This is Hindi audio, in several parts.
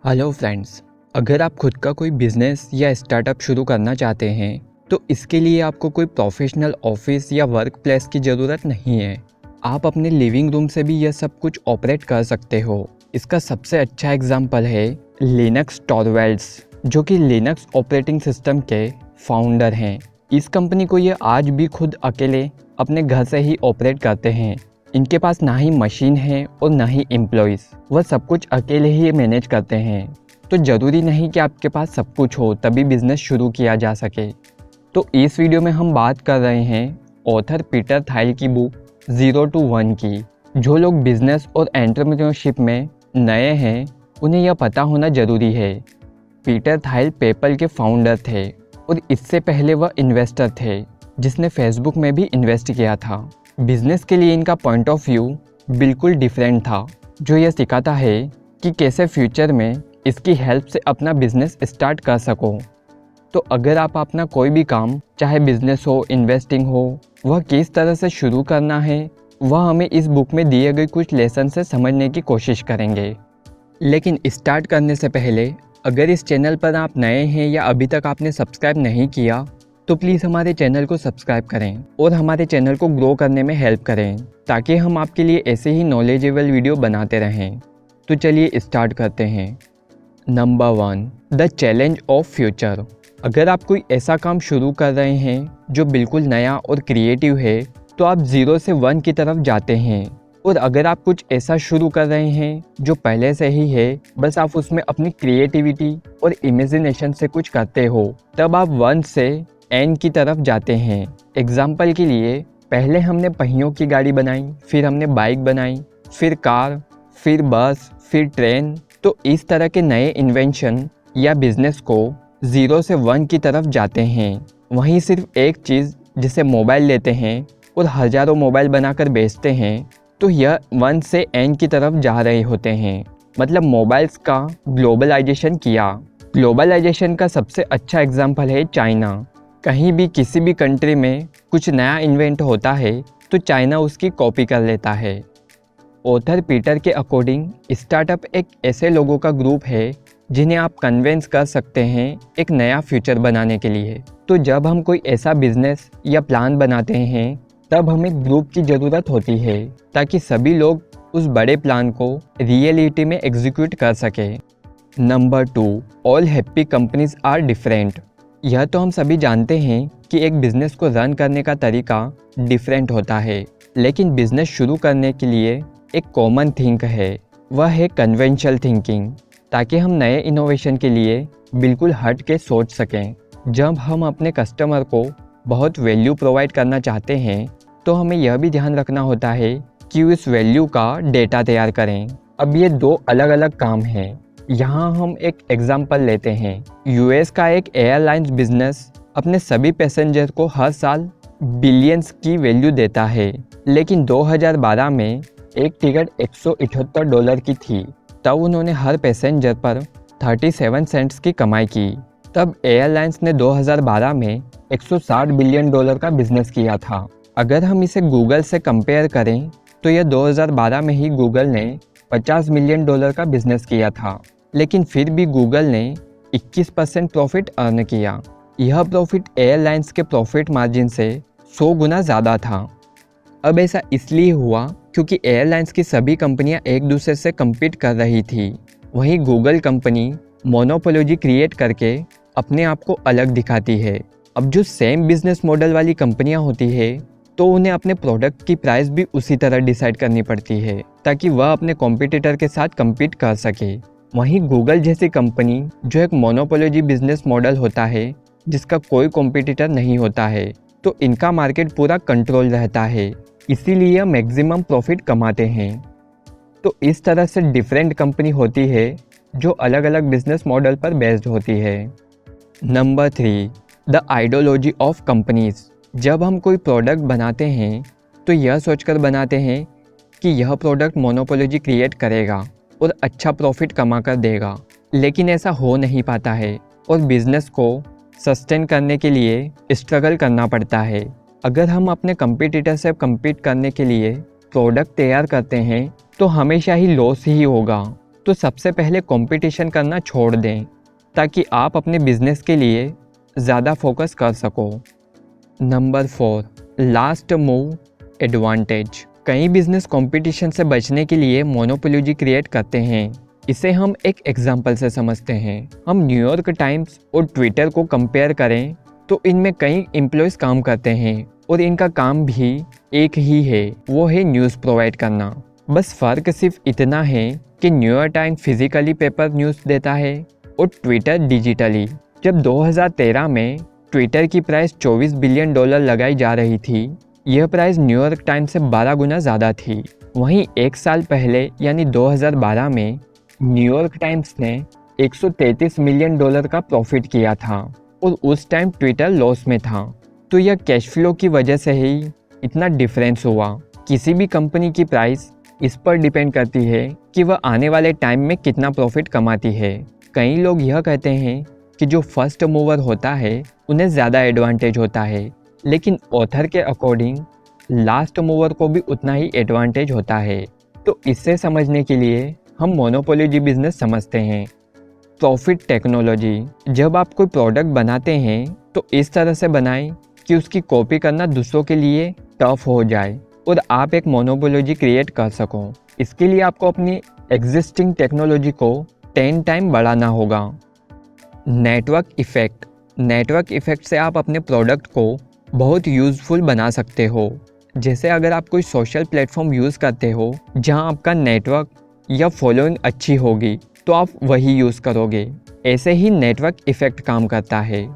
हेलो फ्रेंड्स, अगर आप खुद का कोई बिजनेस या स्टार्टअप शुरू करना चाहते हैं तो इसके लिए आपको कोई प्रोफेशनल ऑफिस या वर्क प्लेस की ज़रूरत नहीं है। आप अपने लिविंग रूम से भी यह सब कुछ ऑपरेट कर सकते हो। इसका सबसे अच्छा एग्जांपल है लिनक्स टॉरवेल्ड्स, जो कि लिनक्स ऑपरेटिंग सिस्टम के फाउंडर हैं। इस कंपनी को ये आज भी खुद अकेले अपने घर से ही ऑपरेट करते हैं। इनके पास ना ही मशीन है और ना ही एम्प्लॉयज़, वह सब कुछ अकेले ही मैनेज करते हैं। तो ज़रूरी नहीं कि आपके पास सब कुछ हो तभी बिजनेस शुरू किया जा सके। तो इस वीडियो में हम बात कर रहे हैं ऑथर पीटर थाइल की बुक 0 to 1 की। जो लोग बिजनेस और एंटरप्रेन्योरशिप में नए हैं उन्हें यह पता होना ज़रूरी है। पीटर थाइल पेपल के फाउंडर थे और इससे पहले वह इन्वेस्टर थे जिसने फेसबुक में भी इन्वेस्ट किया था। बिजनेस के लिए इनका पॉइंट ऑफ व्यू बिल्कुल डिफरेंट था, जो यह सिखाता है कि कैसे फ्यूचर में इसकी हेल्प से अपना बिजनेस स्टार्ट कर सको। तो अगर आप अपना कोई भी काम, चाहे बिजनेस हो, इन्वेस्टिंग हो, वह किस तरह से शुरू करना है वह हमें इस बुक में दिए गए कुछ लेसन से समझने की कोशिश करेंगे। लेकिन स्टार्ट करने से पहले अगर इस चैनल पर आप नए हैं या अभी तक आपने सब्सक्राइब नहीं किया तो प्लीज़ हमारे चैनल को सब्सक्राइब करें और हमारे चैनल को ग्रो करने में हेल्प करें ताकि हम आपके लिए ऐसे ही नॉलेजेबल वीडियो बनाते रहें। तो चलिए स्टार्ट करते हैं। Number 1, the challenge of future. अगर आप कोई ऐसा काम शुरू कर रहे हैं जो बिल्कुल नया और क्रिएटिव है तो आप 0 से 1 की तरफ जाते हैं। और अगर आप कुछ ऐसा शुरू कर रहे हैं जो पहले से ही है, बस आप उसमें अपनी क्रिएटिविटी और इमेजिनेशन से कुछ करते हो, तब आप 1 से N की तरफ जाते हैं। एग्जाम्पल के लिए पहले हमने पहियों की गाड़ी बनाई, फिर हमने बाइक बनाई, फिर कार, फिर बस, फिर ट्रेन। तो इस तरह के नए इन्वेंशन या बिजनेस को 0 से 1 की तरफ जाते हैं। वहीं सिर्फ एक चीज़ जिसे मोबाइल लेते हैं और हज़ारों मोबाइल बनाकर बेचते हैं, तो यह 1 से N की तरफ जा रहे होते हैं। मतलब मोबाइल्स का ग्लोबलाइजेशन किया। ग्लोबलाइजेशन का सबसे अच्छा एग्जाम्पल है चाइना। कहीं भी किसी भी कंट्री में कुछ नया इन्वेंट होता है तो चाइना उसकी कॉपी कर लेता है। ऑथर पीटर के अकॉर्डिंग स्टार्टअप एक ऐसे लोगों का ग्रुप है जिन्हें आप कन्वेंस कर सकते हैं एक नया फ्यूचर बनाने के लिए। तो जब हम कोई ऐसा बिजनेस या प्लान बनाते हैं तब हमें ग्रुप की ज़रूरत होती है ताकि सभी लोग उस बड़े प्लान को रियलिटी में एग्जीक्यूट कर सकें। Number 2, all happy companies are different. यह तो हम सभी जानते हैं कि एक बिज़नेस को रन करने का तरीका डिफरेंट होता है, लेकिन बिज़नेस शुरू करने के लिए एक कॉमन थिंक है, वह है कन्वेंशनल थिंकिंग, ताकि हम नए इनोवेशन के लिए बिल्कुल हट के सोच सकें। जब हम अपने कस्टमर को बहुत वैल्यू प्रोवाइड करना चाहते हैं तो हमें यह भी ध्यान रखना होता है कि उस वैल्यू का डेटा तैयार करें। अब ये दो अलग अलग काम हैं। यहाँ हम एक एग्जाम्पल लेते हैं। यूएस का एक एयरलाइंस बिजनेस अपने सभी पैसेंजर को हर साल बिलियंस की वैल्यू देता है, लेकिन 2012 में एक टिकट $178 की थी। तब उन्होंने हर पैसेंजर पर 37 सेंट्स की कमाई की। तब एयरलाइंस ने 2012 में $160 बिलियन का बिजनेस किया था। अगर हम इसे गूगल से कंपेयर करें तो यह 2012 में ही गूगल ने $50 मिलियन का बिजनेस किया था, लेकिन फिर भी गूगल ने 21% प्रॉफिट अर्न किया। यह प्रॉफिट एयरलाइंस के प्रॉफिट मार्जिन से 100 गुना ज़्यादा था। अब ऐसा इसलिए हुआ क्योंकि एयरलाइंस की सभी कंपनियां एक दूसरे से कम्पीट कर रही थी। वहीं गूगल कंपनी मोनोपोली क्रिएट करके अपने आप को अलग दिखाती है। अब जो सेम बिजनेस मॉडल वाली कंपनियां होती है तो उन्हें अपने प्रोडक्ट की प्राइस भी उसी तरह डिसाइड करनी पड़ती है ताकि वह अपने कॉम्पिटिटर के साथ कम्पीट कर सके। वहीं गूगल जैसी कंपनी जो एक मोनोपोली बिजनेस मॉडल होता है जिसका कोई कॉम्पिटिटर नहीं होता है, तो इनका मार्केट पूरा कंट्रोल रहता है, इसीलिए यह मैक्सिमम प्रॉफिट कमाते हैं। तो इस तरह से डिफरेंट कंपनी होती है जो अलग अलग बिजनेस मॉडल पर बेस्ड होती है। Number 3, the ideology of companies. जब हम कोई प्रोडक्ट बनाते हैं तो यह सोचकर बनाते हैं कि यह प्रोडक्ट मोनोपोली क्रिएट करेगा और अच्छा प्रॉफिट कमा कर देगा, लेकिन ऐसा हो नहीं पाता है और बिजनेस को सस्टेन करने के लिए स्ट्रगल करना पड़ता है। अगर हम अपने कंपटीटर से कम्पीट करने के लिए प्रोडक्ट तैयार करते हैं तो हमेशा ही लॉस ही होगा तो सबसे पहले कंपटीशन करना छोड़ दें ताकि आप अपने बिजनेस के लिए ज़्यादा फोकस कर सको। Number 4, last move advantage. कई बिजनेस कंपटीशन से बचने के लिए मोनोपोली क्रिएट करते हैं। इसे हम एक एग्जाम्पल से समझते हैं। हम न्यूयॉर्क टाइम्स और ट्विटर को कंपेयर करें तो इनमें कई एम्प्लॉयज़ काम करते हैं और इनका काम भी एक ही है, वो है न्यूज़ प्रोवाइड करना। बस फ़र्क सिर्फ इतना है कि New York times physically paper news देता है और ट्विटर डिजिटली। जब 2013 में ट्विटर की प्राइस $24 बिलियन लगाई जा रही थी, यह प्राइस न्यूयॉर्क टाइम्स से 12 गुना ज़्यादा थी। वहीं एक साल पहले यानी 2012 में न्यूयॉर्क टाइम्स ने $133 मिलियन का प्रॉफिट किया था और उस टाइम ट्विटर लॉस में था। तो यह कैश फ्लो की वजह से ही इतना डिफरेंस हुआ। किसी भी कंपनी की प्राइस इस पर डिपेंड करती है कि वह आने वाले टाइम में कितना प्रॉफिट कमाती है। कई लोग यह कहते हैं कि जो फर्स्ट मूवर होता है उन्हें ज़्यादा एडवांटेज होता है, लेकिन ऑथर के अकॉर्डिंग लास्ट मूवर को भी उतना ही एडवांटेज होता है। तो इससे समझने के लिए हम मोनोपोली बिजनेस समझते हैं। Profit technology. जब आप कोई प्रोडक्ट बनाते हैं तो इस तरह से बनाएं कि उसकी कॉपी करना दूसरों के लिए टफ हो जाए और आप एक मोनोपोली क्रिएट कर सको। इसके लिए आपको अपनी एग्जिस्टिंग टेक्नोलॉजी को 10 टाइम बढ़ाना होगा। Network effect. नेटवर्क इफ़ेक्ट से आप अपने प्रोडक्ट को बहुत यूज़फुल बना सकते हो। जैसे अगर आप कोई सोशल प्लेटफॉर्म यूज़ करते हो जहां आपका नेटवर्क या फॉलोइंग अच्छी होगी तो आप वही यूज़ करोगे। ऐसे ही नेटवर्क इफ़ेक्ट काम करता है।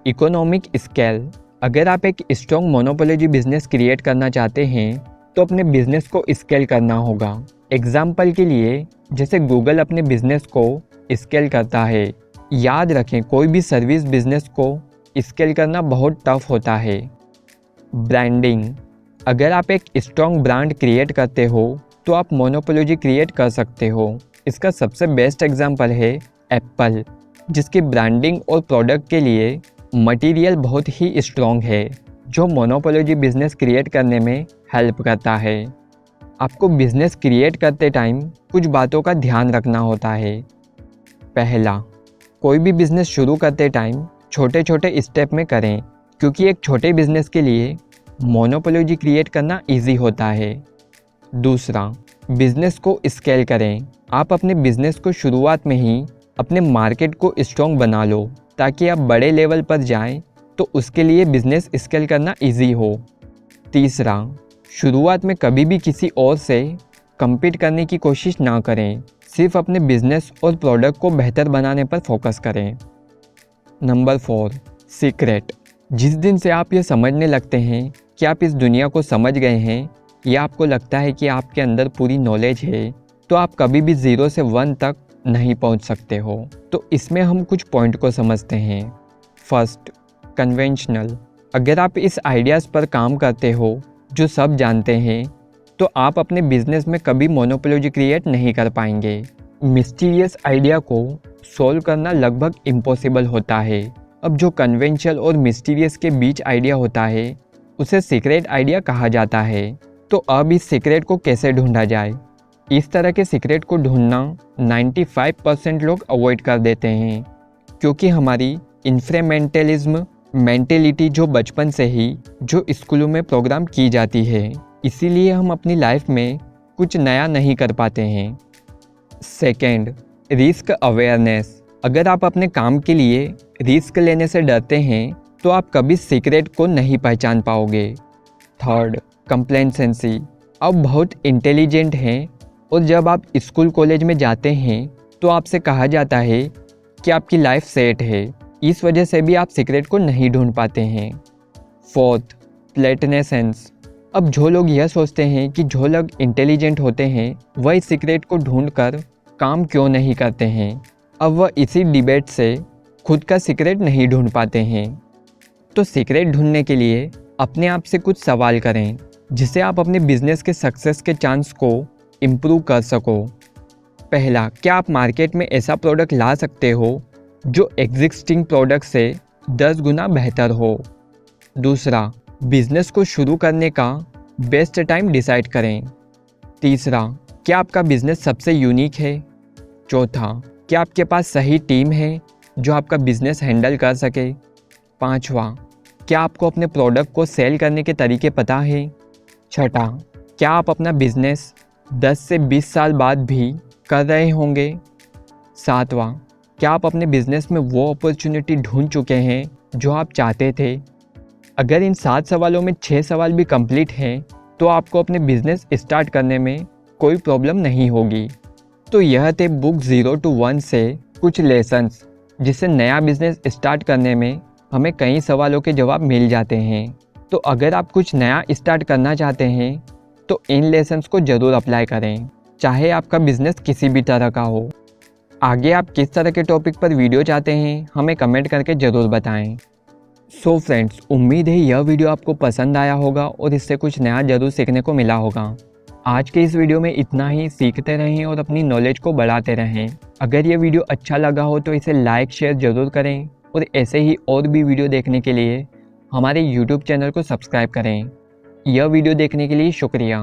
Economic scale. अगर आप एक स्ट्रॉन्ग मोनोपोली बिजनेस क्रिएट करना चाहते हैं तो अपने बिजनेस को स्केल करना होगा। एग्जाम्पल के लिए जैसे गूगल अपने बिजनेस को स्केल करता है। याद रखें, कोई भी सर्विस बिजनेस को स्केल करना बहुत टफ होता है। ब्रांडिंग। अगर आप एक स्ट्रॉन्ग ब्रांड क्रिएट करते हो तो आप मोनोपोली क्रिएट कर सकते हो। इसका सबसे बेस्ट एग्जांपल है एप्पल, जिसकी ब्रांडिंग और प्रोडक्ट के लिए मटेरियल बहुत ही स्ट्रॉन्ग है, जो मोनोपोली बिजनेस क्रिएट करने में हेल्प करता है। आपको बिजनेस क्रिएट करते टाइम कुछ बातों का ध्यान रखना होता है। पहला, कोई भी बिजनेस शुरू करते टाइम छोटे छोटे स्टेप में करें, क्योंकि एक छोटे बिजनेस के लिए मोनोपोली क्रिएट करना इजी होता है। दूसरा, बिजनेस को स्केल करें। आप अपने बिजनेस को शुरुआत में ही अपने मार्केट को स्ट्रॉन्ग बना लो ताकि आप बड़े लेवल पर जाएं तो उसके लिए बिजनेस स्केल करना इजी हो। तीसरा, शुरुआत में कभी भी किसी और से कम्पीट करने की कोशिश ना करें, सिर्फ अपने बिजनेस और प्रोडक्ट को बेहतर बनाने पर फोकस करें। Number 4, secret. जिस दिन से आप ये समझने लगते हैं कि आप इस दुनिया को समझ गए हैं या आपको लगता है कि आपके अंदर पूरी नॉलेज है, तो आप कभी भी 0 से 1 तक नहीं पहुंच सकते हो। तो इसमें हम कुछ पॉइंट को समझते हैं। First, conventional. अगर आप इस आइडियाज़ पर काम करते हो जो सब जानते हैं तो आप अपने बिजनेस में कभी मोनोपोली क्रिएट नहीं कर पाएंगे। मिस्टीरियस आइडिया को सॉल्व करना लगभग इम्पॉसिबल होता है। अब जो कन्वेंशनल और मिस्टीरियस के बीच आइडिया होता है उसे सीक्रेट आइडिया कहा जाता है। तो अब इस सीक्रेट को कैसे ढूंढा जाए? इस तरह के सीक्रेट को ढूंढना 95% लोग अवॉइड कर देते हैं, क्योंकि हमारी इंफ्रेमेंटलिज्म मेंटेलिटी जो बचपन से ही जो स्कूलों में प्रोग्राम की जाती है, इसीलिए हम अपनी लाइफ में कुछ नया नहीं कर पाते हैं। Second, risk awareness. अगर आप अपने काम के लिए रिस्क लेने से डरते हैं तो आप कभी सीक्रेट को नहीं पहचान पाओगे। Third, complacency. आप बहुत इंटेलिजेंट हैं और जब आप स्कूल कॉलेज में जाते हैं तो आपसे कहा जाता है कि आपकी लाइफ सेट है, इस वजह से भी आप सीक्रेट को नहीं ढूंढ पाते हैं। फोर्थ, प्लेटनेसेंस। अब जो लोग यह सोचते हैं कि जो लोग इंटेलिजेंट होते हैं वह इस सीक्रेट को ढूंढकर काम क्यों नहीं करते हैं, अब वह इसी डिबेट से खुद का सीक्रेट नहीं ढूंढ पाते हैं। तो सीक्रेट ढूंढने के लिए अपने आप से कुछ सवाल करें जिससे आप अपने बिजनेस के सक्सेस के चांस को इम्प्रूव कर सको। पहला, क्या आप मार्केट में ऐसा प्रोडक्ट ला सकते हो जो एग्जिस्टिंग प्रोडक्ट से 10 गुना बेहतर हो। दूसरा, बिजनेस को शुरू करने का बेस्ट टाइम डिसाइड करें। तीसरा, क्या आपका बिजनेस सबसे यूनिक है चौथा, क्या आपके पास सही टीम है जो आपका बिजनेस हैंडल कर सके। पाँचवा, क्या आपको अपने प्रोडक्ट को सेल करने के तरीके पता है। छठा, क्या आप अपना बिजनेस 10 से 20 साल बाद भी कर रहे होंगे। सातवां, क्या आप अपने बिजनेस में वो अपॉर्चुनिटी ढूंढ चुके हैं जो आप चाहते थे। अगर इन 7 सवालों में 6 सवाल भी कंप्लीट हैं तो आपको अपने बिजनेस स्टार्ट करने में कोई प्रॉब्लम नहीं होगी। तो यह थे बुक 0 to 1 से कुछ लेसन्स जिससे नया बिजनेस स्टार्ट करने में हमें कई सवालों के जवाब मिल जाते हैं। तो अगर आप कुछ नया स्टार्ट करना चाहते हैं तो इन लेसन्स को ज़रूर अप्लाई करें, चाहे आपका बिजनेस किसी भी तरह का हो। आगे आप किस तरह के टॉपिक पर वीडियो चाहते हैं हमें कमेंट करके ज़रूर बताएं। सो फ्रेंड्स, उम्मीद है यह वीडियो आपको पसंद आया होगा और इससे कुछ नया ज़रूर सीखने को मिला होगा। आज के इस वीडियो में इतना ही। सीखते रहें और अपनी नॉलेज को बढ़ाते रहें। अगर ये वीडियो अच्छा लगा हो तो इसे लाइक शेयर ज़रूर करें और ऐसे ही और भी वीडियो देखने के लिए हमारे YouTube चैनल को सब्सक्राइब करें। यह वीडियो देखने के लिए शुक्रिया।